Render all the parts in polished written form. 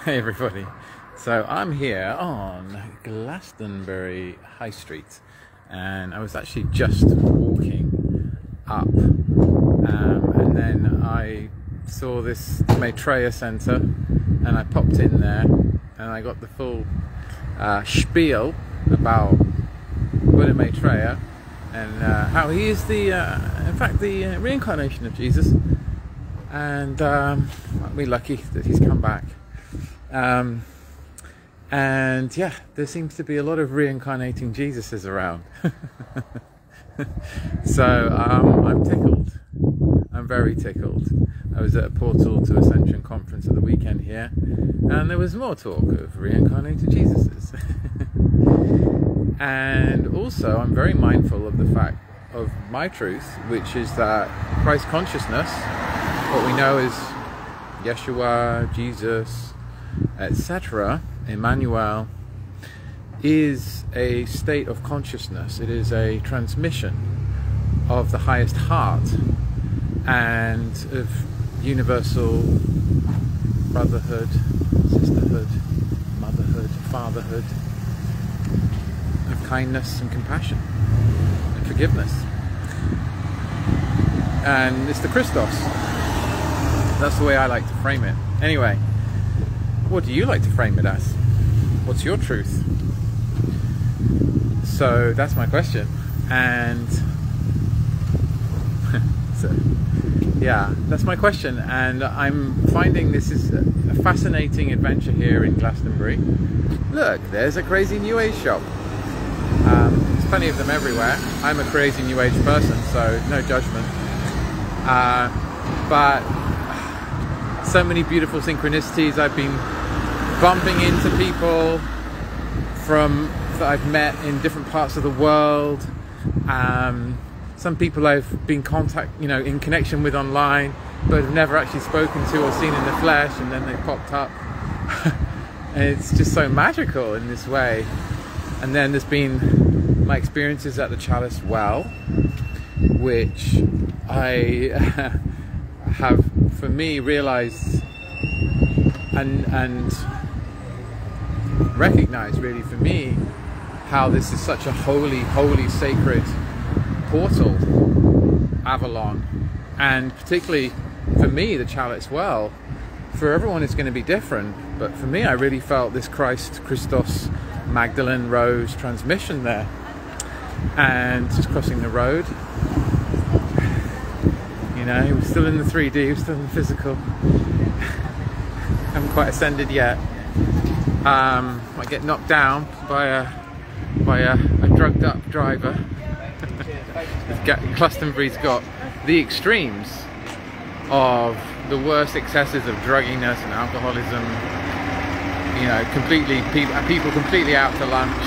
Hey everybody, so I'm here on Glastonbury High Street and I was actually just walking up and then I saw this Maitreya Centre and I popped in there and I got the full spiel about Buddha Maitreya and how he is in fact the reincarnation of Jesus, and we're lucky that he's come back. And yeah, there seems to be a lot of reincarnating Jesuses around. So I'm tickled. I'm very tickled. I was at a Portal to Ascension conference at the weekend here, and there was more talk of reincarnated Jesuses. And also I'm very mindful of the fact of my truth, which is that Christ consciousness, what we know is Yeshua, Jesus, etc., Emmanuel, is a state of consciousness. It is a transmission of the highest heart and of universal brotherhood, sisterhood, motherhood, fatherhood, of kindness and compassion and forgiveness. And it's the Krystos. That's the way I like to frame it. Anyway, what do you like to frame it as? What's your truth? So that's my question. And so, yeah, that's my question. And I'm finding this is a fascinating adventure here in Glastonbury. Look, there's a crazy New Age shop. There's plenty of them everywhere. I'm a crazy New Age person, so no judgment. But so many beautiful synchronicities. I've been bumping into people that I've met in different parts of the world. Some people I've been in connection with online, but have never actually spoken to or seen in the flesh, and then they popped up. And it's just so magical in this way. And then there's been my experiences at the Chalice Well, which I have, for me, realized and recognized, really, for me, how this is such a holy, sacred portal, Avalon. And particularly for me, the Chalice Well, for everyone it's going to be different, but for me, I really felt this Krystos, Magdalene, Rose transmission there. And just crossing the road, you know, we're still in the 3D, we're still in the physical. Haven't quite ascended yet. I get knocked down by a drugged up driver. Glastonbury's got the extremes of the worst excesses of drugginess and alcoholism. You know, people completely out to lunch,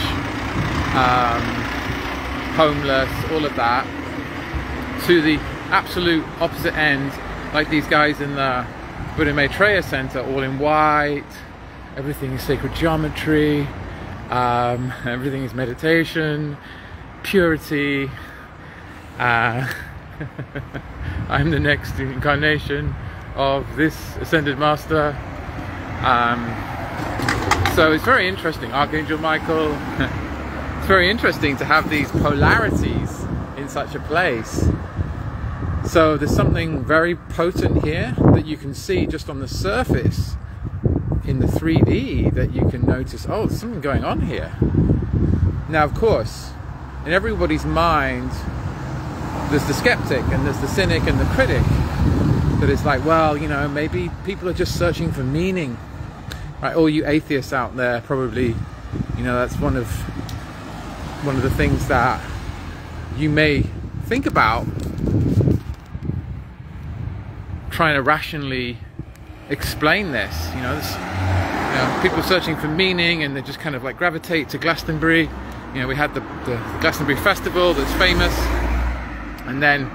homeless, all of that, to the absolute opposite end, like these guys in the Buddha Maitreya Centre, all in white. Everything is sacred geometry, everything is meditation, purity. I'm the next incarnation of this ascended master. So it's very interesting. Archangel Michael. It's very interesting to have these polarities in such a place. So there's something very potent here that you can see just on the surface in the 3D, that you can notice, oh, there's something going on here. Now, of course, in everybody's mind, there's the skeptic and there's the cynic and the critic that is like, well, you know, maybe people are just searching for meaning. Right, all you atheists out there, probably, you know, that's one of the things that you may think about, trying to rationally explain this. You know, people searching for meaning, and they just kind of like gravitate to Glastonbury. You know, we had the Glastonbury Festival that's famous, and then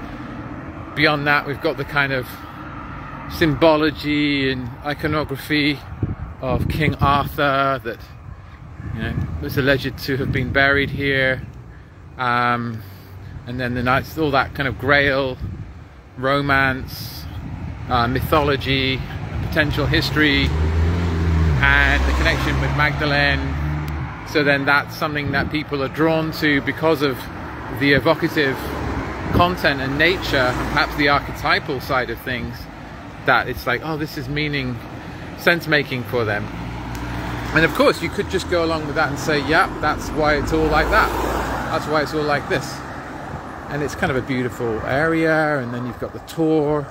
beyond that we've got the kind of symbology and iconography of King Arthur that, you know, was alleged to have been buried here, and then the knights, all that kind of Grail romance, mythology, potential history, and the connection with Magdalene. So then that's something that people are drawn to because of the evocative content and nature, and perhaps the archetypal side of things, that it's like, oh, this is meaning, sense making for them. And of course you could just go along with that and say, yeah, that's why it's all like that, that's why it's all like this. And it's kind of a beautiful area, and then you've got the tour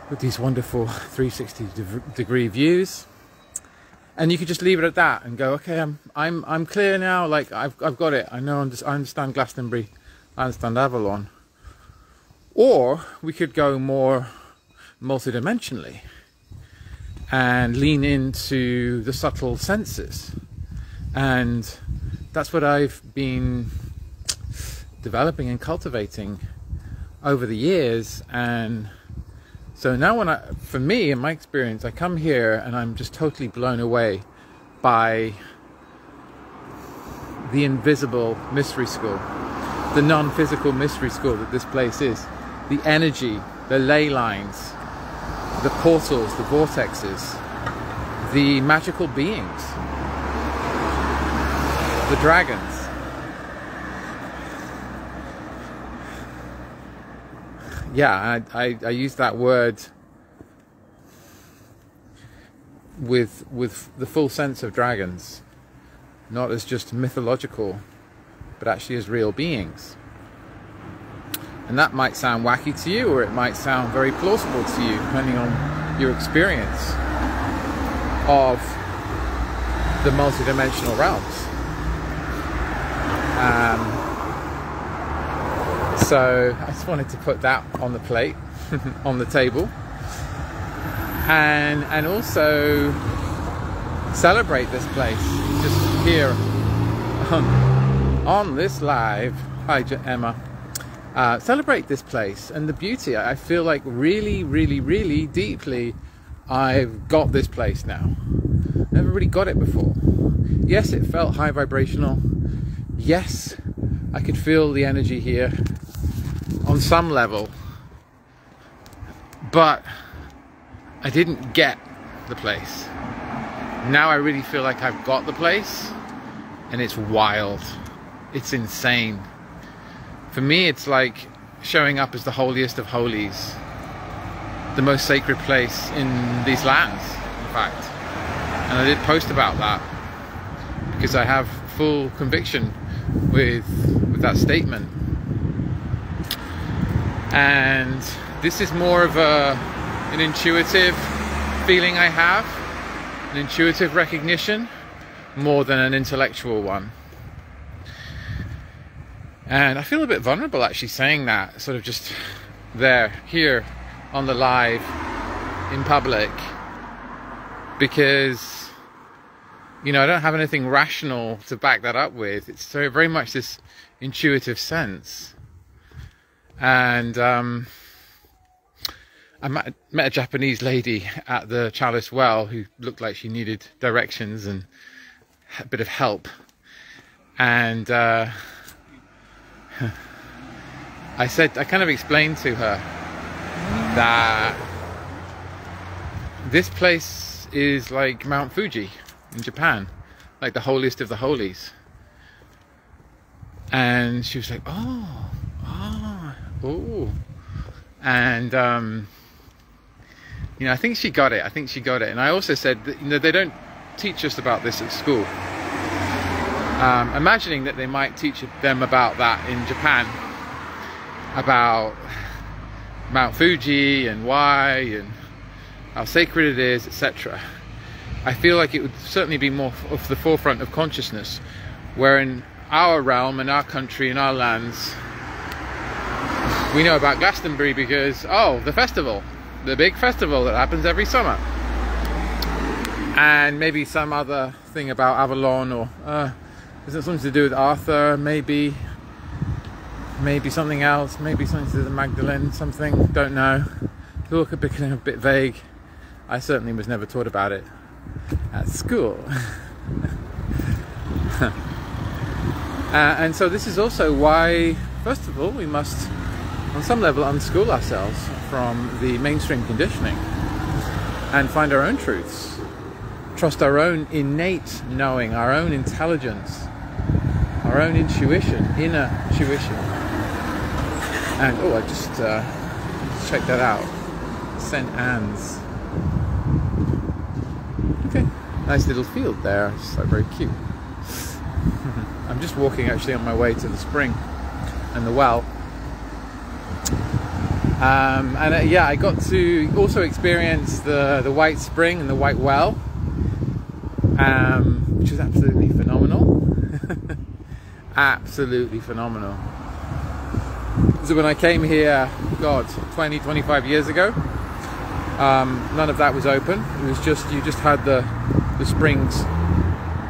with these wonderful 360-degree views. And you could just leave it at that and go, okay, I'm clear now. Like I've got it. I understand Glastonbury. I understand Avalon. Or we could go more multidimensionally and lean into the subtle senses. And that's what I've been developing and cultivating over the years. And so now for me, in my experience, I come here and I'm just totally blown away by the invisible mystery school, the non-physical mystery school that this place is. The energy, the ley lines, the portals, the vortexes, the magical beings, the dragons. Yeah, I use that word with the full sense of dragons, not as just mythological, but actually as real beings. And that might sound wacky to you, or it might sound very plausible to you, depending on your experience of the multidimensional realms. So I just wanted to put that on the plate, on the table, and also celebrate this place just here on this live. Hi Emma. Celebrate this place and the beauty. I feel like really, really, really deeply I've got this place now. Never really got it before. Yes, it felt high vibrational. Yes, I could feel the energy here on some level, but I didn't get the place. Now I really feel like I've got the place, and it's wild. It's insane. For me, it's like showing up as the holiest of holies, the most sacred place in these lands, in fact. And I did post about that because I have full conviction with that statement. And this is more of an intuitive feeling I have, an intuitive recognition, more than an intellectual one. And I feel a bit vulnerable actually saying that, sort of just here on the live in public, because, you know, I don't have anything rational to back that up with. It's very much this intuitive sense. And I met a Japanese lady at the Chalice Well who looked like she needed directions and a bit of help. And I kind of explained to her that this place is like Mount Fuji in Japan, like the holiest of the holies. And she was like, oh. And you know, I think she got it. And I also said that, you know, they don't teach us about this at school. Imagining that they might teach them about that in Japan, about Mount Fuji and why and how sacred it is, etc. I feel like it would certainly be more of the forefront of consciousness, where in our realm, in our country, in our lands, we know about Glastonbury because, oh, the festival, the big festival that happens every summer. And maybe some other thing about Avalon, or is it something to do with Arthur, maybe something else, maybe something to do with Magdalene, something, don't know. It's all becoming a bit vague. I certainly was never taught about it at school. And so this is also why, first of all, we must, on some level, unschool ourselves from the mainstream conditioning and find our own truths trust our own innate knowing, our own intelligence, our own intuition, inner intuition. And oh, I just checked that out. St. Anne's. Okay, nice little field there. It's like very cute. I'm just walking actually on my way to the spring and the well. Yeah, I got to also experience the White Spring and the White Well, which is absolutely phenomenal. Absolutely phenomenal. So when I came here, God, 20, 25 years ago, none of that was open. It was just, you just had the springs,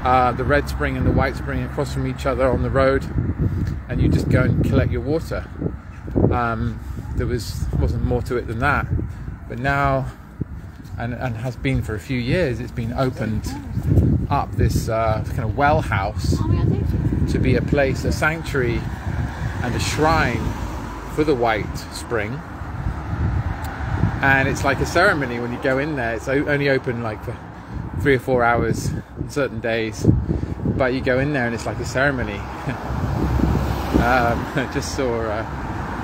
the Red Spring and the White Spring across from each other on the road, and you just go and collect your water. There wasn't more to it than that, but now, and has been for a few years, it's been opened up, this kind of well house, to be a place, a sanctuary and a shrine for the White Spring. And it's like a ceremony when you go in there. It's only open like for 3 or 4 hours on certain days, but you go in there and it's like a ceremony. I just saw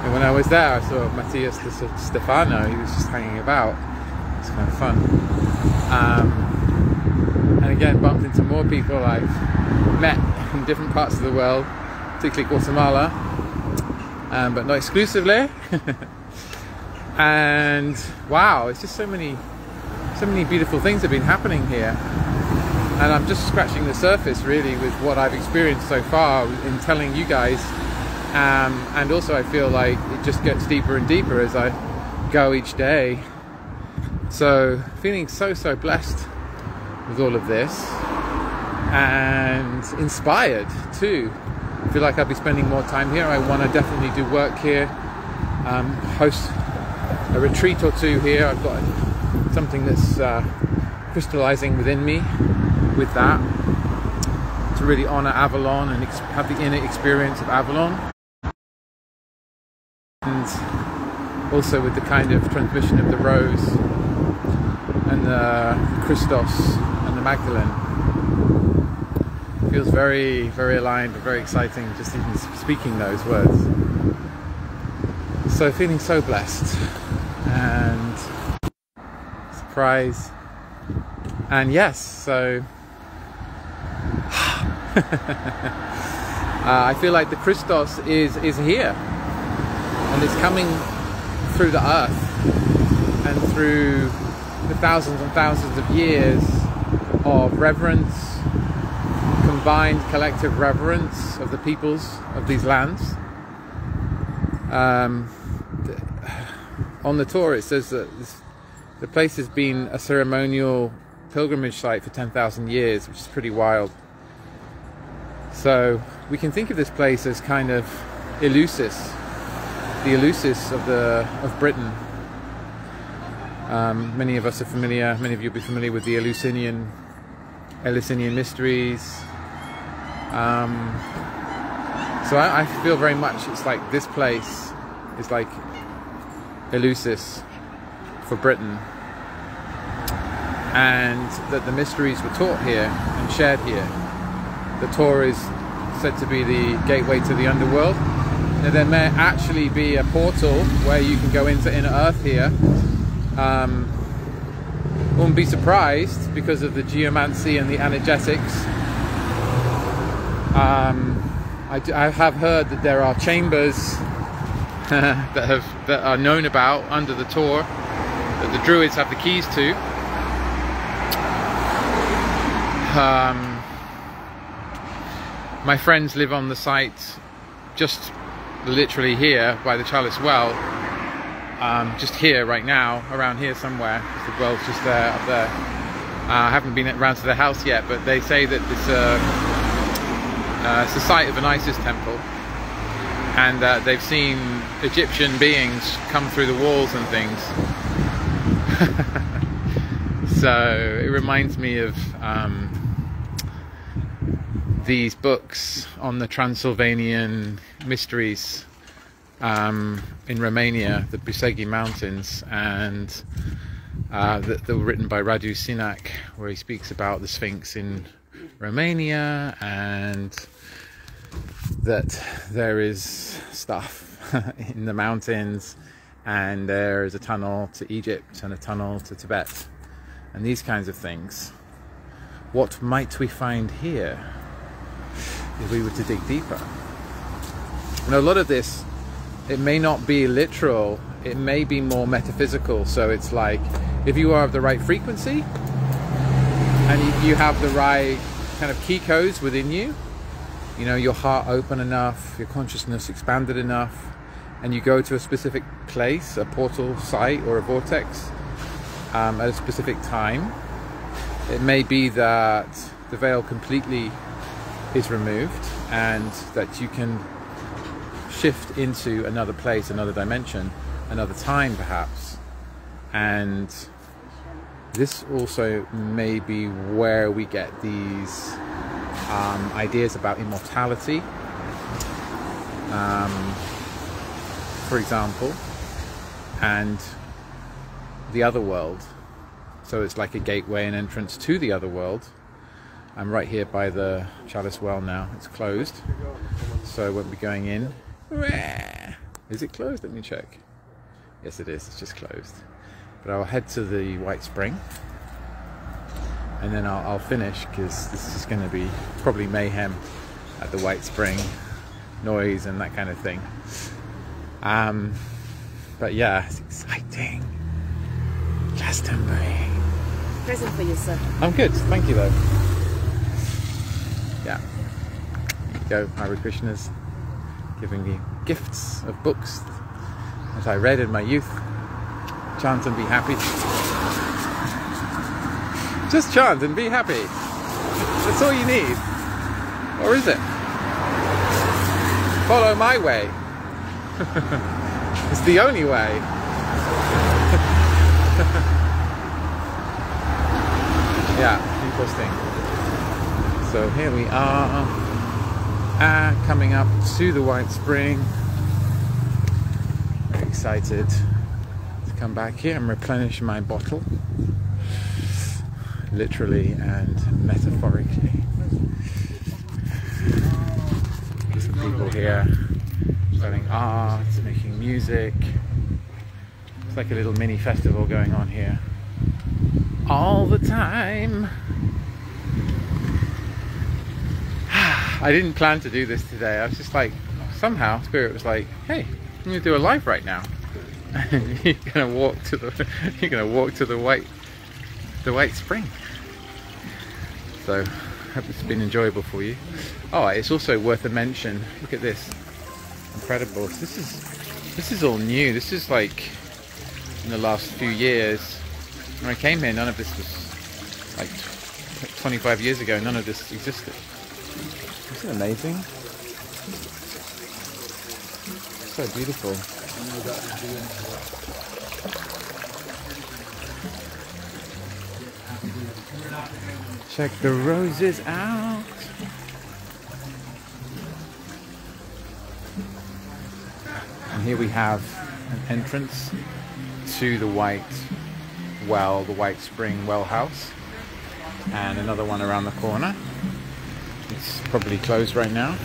and when I was there, I saw Matthias Stefano. He was just hanging about. It's kind of fun. And again, bumped into more people I've met in different parts of the world, particularly Guatemala, but not exclusively. And wow, it's just so many beautiful things have been happening here. And I'm just scratching the surface really with what I've experienced so far in telling you guys. And also I feel like it just gets deeper and deeper as I go each day. So feeling so blessed with all of this, and inspired too. I feel like I'll be spending more time here. I want to definitely do work here, host a retreat or two here. I've got something that's crystallizing within me with that, to really honor Avalon and have the inner experience of Avalon. And also with the kind of transmission of the Rose and the Krystos and the Magdalene. Feels very aligned, but very exciting just even speaking those words. So feeling so blessed and surprised. And yes, so I feel like the Krystos is here. And it's coming through the earth and through the thousands and thousands of years of reverence, combined collective reverence of the peoples of these lands. On the tour it says that the place has been a ceremonial pilgrimage site for 10,000 years, which is pretty wild. So we can think of this place as kind of Eleusis, the Eleusis of Britain. Many of us are familiar, many of you will be familiar with the Eleusinian mysteries. So I feel very much it's like this place is like Eleusis for Britain, and that the mysteries were taught here and shared here. The Torah is said to be the gateway to the underworld. Now, there may actually be a portal where you can go into inner earth here. Wouldn't be surprised because of the geomancy and the energetics. I have heard that there are chambers that are known about under the Torah that the Druids have the keys to. My friends live on the site just literally here by the Chalice Well, just here right now, around here somewhere. The well's just there, up there. I haven't been around to the house yet, but they say that it's the site of an Isis temple, and they've seen Egyptian beings come through the walls and things. So it reminds me of these books on the Transylvanian mysteries in Romania, the Busegi Mountains, and that were written by Radu Sinak, where he speaks about the Sphinx in Romania, and that there is stuff in the mountains, and there is a tunnel to Egypt and a tunnel to Tibet, and these kinds of things. What might we find here if we were to dig deeper? And a lot of this, it may not be literal, it may be more metaphysical. So it's like, if you are of the right frequency and you have the right kind of key codes within you, you know, your heart open enough, your consciousness expanded enough, and you go to a specific place, a portal site or a vortex at a specific time, it may be that the veil completely is removed and that you can shift into another place, another dimension, another time perhaps. And this also may be where we get these ideas about immortality, for example, and the other world. So it's like a gateway and entrance to the other world. I'm right here by the Chalice Well now. It's closed, so I won't be going in. Is it closed? Let me check. Yes, it is. It's just closed. But I'll head to the White Spring, and then I'll finish, because this is going to be probably mayhem at the White Spring, noise and that kind of thing. But yeah, it's exciting. Glastonbury. Present for you, sir. I'm good, thank you though. Yeah. There you go, Hare Krishnas, giving me gifts of books that I read in my youth. Chant and be happy. Just chant and be happy. That's all you need. Or is it? Follow my way. It's the only way. Yeah, interesting. So here we are, coming up to the White Spring. Very excited to come back here and replenish my bottle, literally and metaphorically. Some people here selling art, making music. It's like a little mini festival going on here all the time. I didn't plan to do this today. I was just like, somehow Spirit was like, hey, I'm gonna do a live right now. You're gonna walk to the White Spring. So I hope it's been enjoyable for you. Oh, it's also worth a mention. Look at this. Incredible. This is all new. This is like in the last few years. When I came here, none of this was, like 25 years ago, none of this existed. Isn't it amazing? So beautiful. Check the roses out. And here we have an entrance to the White Well, the White Spring Well House, and another one around the corner. It's probably closed right now.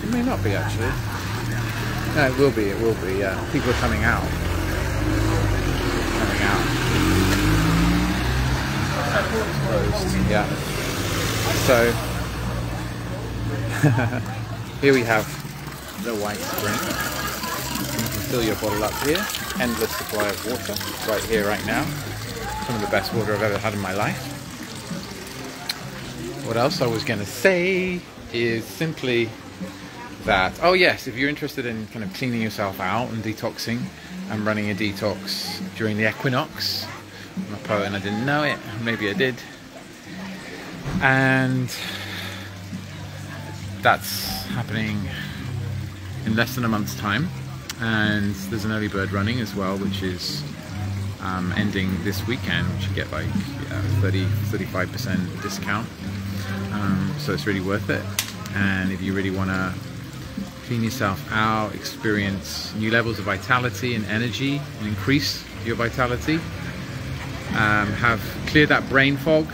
It may not be actually. No, it will be. It will be. Yeah, people are coming out. Coming out. Closed. Yeah. So here we have the White Spring. You can fill your bottle up here. Endless supply of water right here, right now. Some of the best water I've ever had in my life. What else I was going to say is simply that, oh yes, if you're interested in kind of cleaning yourself out and detoxing, I'm running a detox during the equinox. I'm a poet and I didn't know it. Maybe I did. And that's happening in less than a month's time. And there's an early bird running as well, which is ending this weekend, which you get like 35% discount. So it's really worth it. And if you really want to clean yourself out, experience new levels of vitality and energy, and increase your vitality, have cleared that brain fog,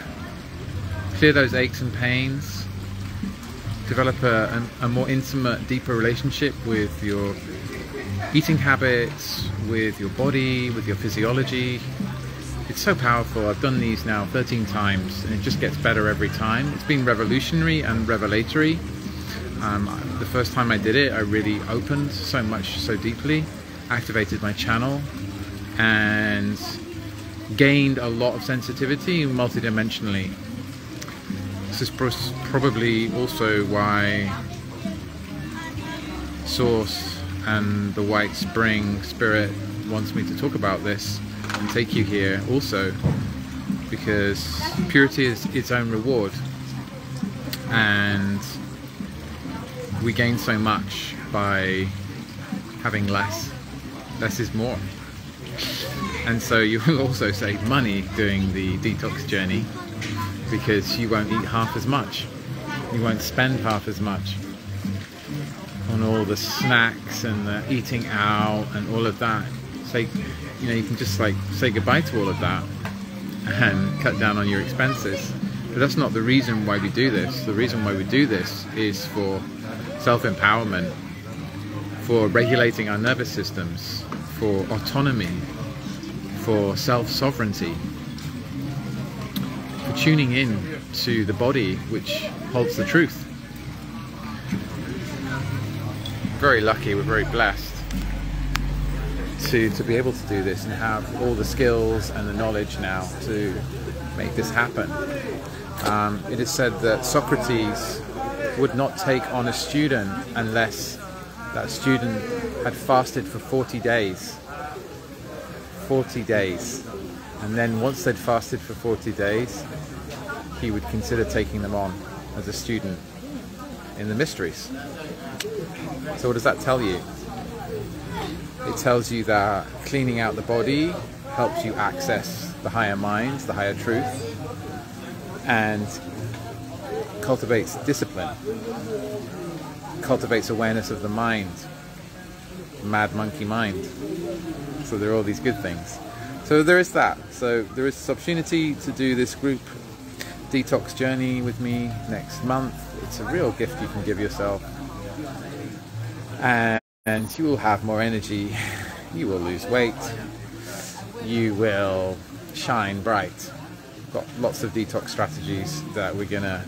clear those aches and pains, develop a more intimate, deeper relationship with your eating habits, with your body, with your physiology. It's so powerful. I've done these now 13 times and it just gets better every time. It's been revolutionary and revelatory. The first time I did it, I really opened so much, so deeply, activated my channel and gained a lot of sensitivity multidimensionally. This is probably also why Source and the White Spring Spirit wants me to talk about this and take you here also, because purity is its own reward, and we gain so much by having less. Less is more. And so you will also save money doing the detox journey, because you won't eat half as much. You won't spend half as much on all the snacks and the eating out and all of that. So, you know, you can just like say goodbye to all of that and cut down on your expenses. But that's not the reason why we do this. The reason why we do this is for self-empowerment, for regulating our nervous systems, for autonomy, for self-sovereignty, for tuning in to the body which holds the truth. Very lucky, we're very blessed to be able to do this and have all the skills and the knowledge now to make this happen. It is said that Socrates would not take on a student unless that student had fasted for 40 days. 40 days. And then once they'd fasted for 40 days, he would consider taking them on as a student in the mysteries. So what does that tell you? It tells you that cleaning out the body helps you access the higher mind, the higher truth, and cultivates discipline, cultivates awareness of the mind, mad monkey mind. So there are all these good things. So there is that. So there is this opportunity to do this group detox journey with me next month. It's a real gift you can give yourself. And you will have more energy, you will lose weight, you will shine bright. We've got lots of detox strategies that we're going to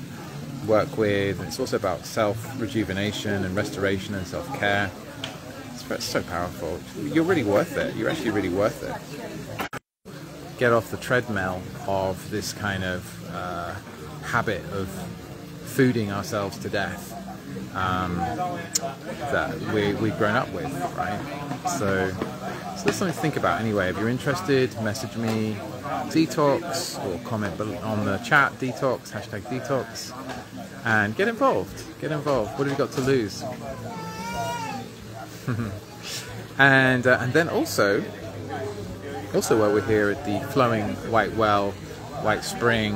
work with. It's also about self-rejuvenation and restoration and self-care. It's so powerful. You're really worth it. You're actually really worth it. Get off the treadmill of this kind of habit of fooding ourselves to death that we've grown up with, right? So that's something to think about anyway. If you're interested, message me detox or comment on the chat detox, #detox, and get involved. Get involved. What have you got to lose? and then also while we're here at the flowing white well, white spring,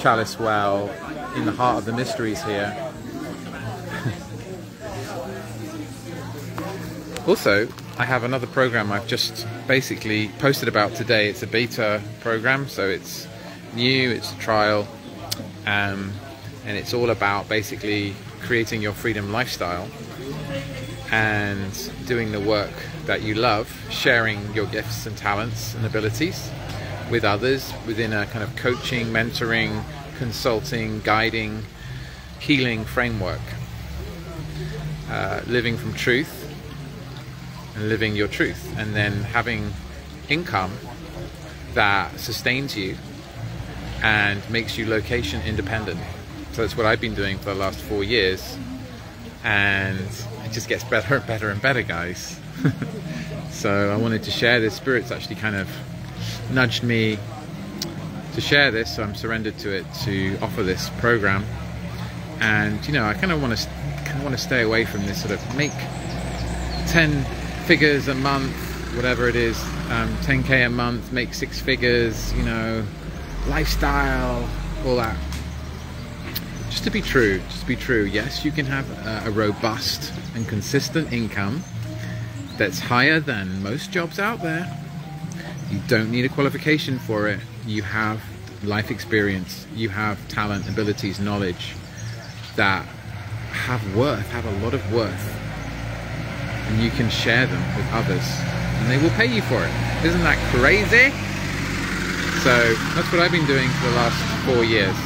chalice well, in the heart of the mysteries here. Also, I have another program I've just basically posted about today. It's a beta program, so it's new, it's a trial, and it's all about basically creating your freedom lifestyle and doing the work that you love, sharing your gifts and talents and abilities with others within a kind of coaching, mentoring, consulting, guiding, healing framework. Living from truth and living your truth, and then having income that sustains you and makes you location independent. So that's what I've been doing for the last 4 years, and it just gets better and better and better, guys. So I wanted to share this. Spirit's actually kind of nudged me to share this, so I'm surrendered to it to offer this program. And you know, I kind of want to stay away from this sort of make 10 figures a month, whatever it is, 10k a month, make 6 figures, you know, lifestyle, all that. Just to be true, yes, you can have a robust and consistent income that's higher than most jobs out there. You don't need a qualification for it. you have life experience, you have talent, abilities, knowledge that have worth, have a lot of worth, and you can share them with others and they will pay you for it. Isn't that crazy? So that's what I've been doing for the last 4 years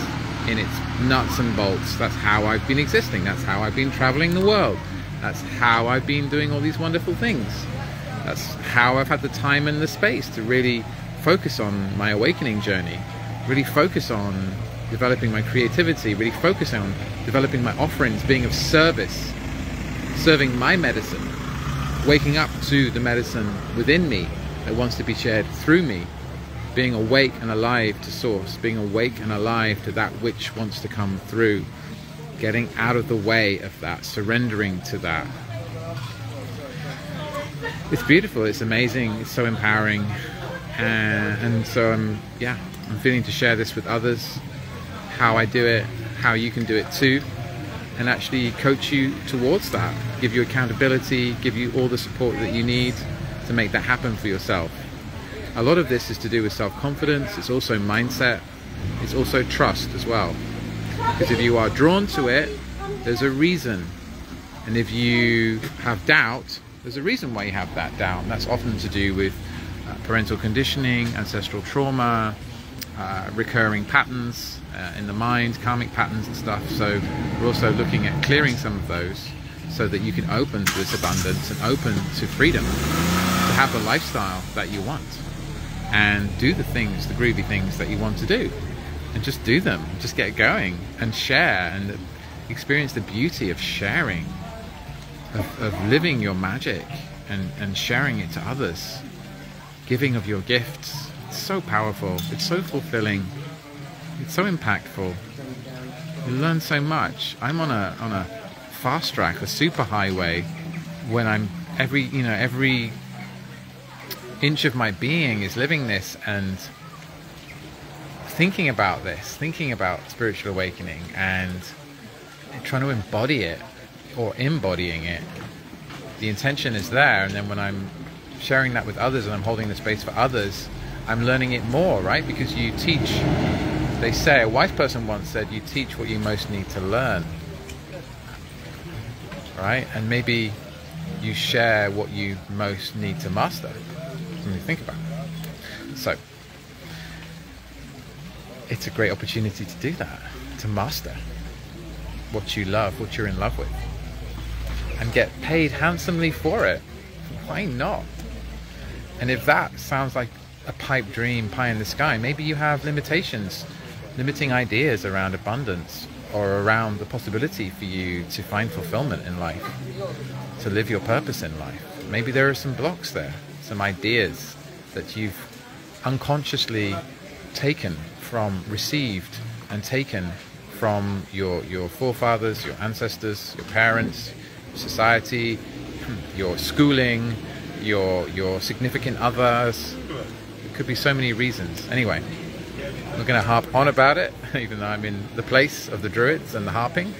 in its nuts and bolts. That's how I've been existing. That's how I've been traveling the world. That's how I've been doing all these wonderful things. That's how I've had the time and the space to really focus on my awakening journey, really focus on developing my creativity, really focus on developing my offerings, being of service, serving my medicine, waking up to the medicine within me that wants to be shared through me, being awake and alive to source, being awake and alive to that which wants to come through, getting out of the way of that, surrendering to that. It's beautiful, it's amazing, it's so empowering, and so I'm feeling to share this with others, how I do it, how you can do it too, and actually coach you towards that, give you accountability, give you all the support that you need to make that happen for yourself. A lot of this is to do with self-confidence, it's also mindset, it's also trust as well. Because if you are drawn to it, there's a reason. And if you have doubt, there's a reason why you have that doubt. That's often to do with parental conditioning, ancestral trauma, recurring patterns in the mind, karmic patterns and stuff. So we're also looking at clearing some of those so that you can open to this abundance and open to freedom, to have the lifestyle that you want and do the things, the groovy things that you want to do, and just do them, just get going and share and experience the beauty of sharing, of living your magic and sharing it to others, giving of your gifts. It's so powerful, it's so fulfilling, it's so impactful. You learn so much. I'm on a fast track, a super highway, when I'm every inch of my being is living this and thinking about this, thinking about spiritual awakening and trying to embody it or embodying it. The intention is there, and then when I'm sharing that with others and I'm holding the space for others, I'm learning it more, right? Because you teach, they say, a wise person once said, you teach what you most need to learn, right? And maybe you share what you most need to master. When you think about it. So it's a great opportunity to do that, to master what you love, what you're in love with, and get paid handsomely for it. Why not? And if that sounds like a pipe dream, pie in the sky, maybe you have limitations, limiting ideas around abundance or around the possibility for you to find fulfillment in life, to live your purpose in life. Maybe there are some blocks there, some ideas that you've unconsciously received and taken from your forefathers, your ancestors, your parents, society, your schooling, your significant others. It could be so many reasons. Anyway, I'm not going to harp on about it, even though I'm in the place of the Druids and the harping.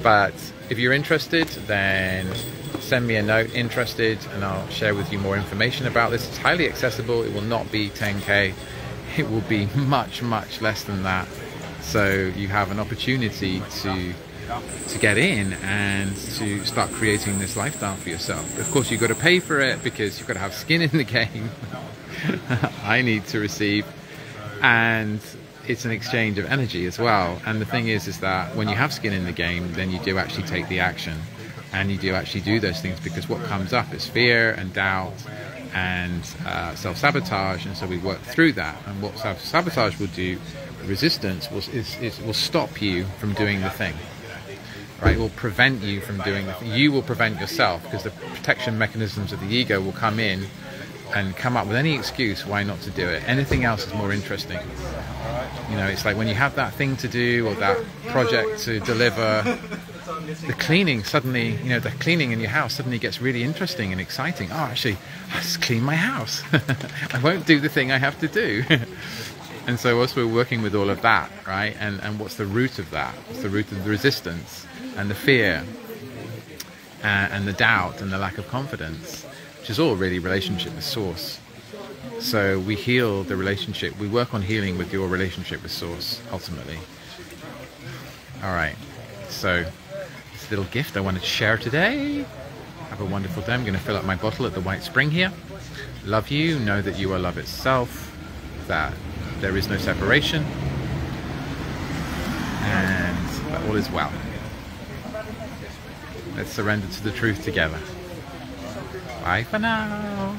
But if you're interested, then send me a note, interested, and I'll share with you more information about this. It's highly accessible. It will not be 10K. It will be much, much less than that. So you have an opportunity to get in and to start creating this lifestyle for yourself. Of course, you've got to pay for it because you've got to have skin in the game. I need to receive, and it's an exchange of energy as well. And the thing is that when you have skin in the game, then you do actually take the action and you do actually do those things, because what comes up is fear and doubt and self-sabotage, and so we work through that. And what self-sabotage will do, resistance, will stop you from doing the thing. Right? It will prevent you from doing the thing. You will prevent yourself, because the protection mechanisms of the ego will come in and come up with any excuse why not to do it. Anything else is more interesting. You know, it's like when you have that thing to do or that project to deliver, the cleaning suddenly, you know, the cleaning in your house suddenly gets really interesting and exciting. Oh, actually, I'll just clean my house. I won't do the thing I have to do. And so also we're working with all of that, right? And what's the root of that? What's the root of the resistance and the fear and the doubt and the lack of confidence, which is all really relationship with source. So we heal the relationship. We work on healing with your relationship with Source, ultimately. All right. So this little gift I wanted to share today. Have a wonderful day. I'm going to fill up my bottle at the White Spring here. Love you. Know that you are love itself. That there is no separation. And that all is well. Let's surrender to the truth together. Bye for now.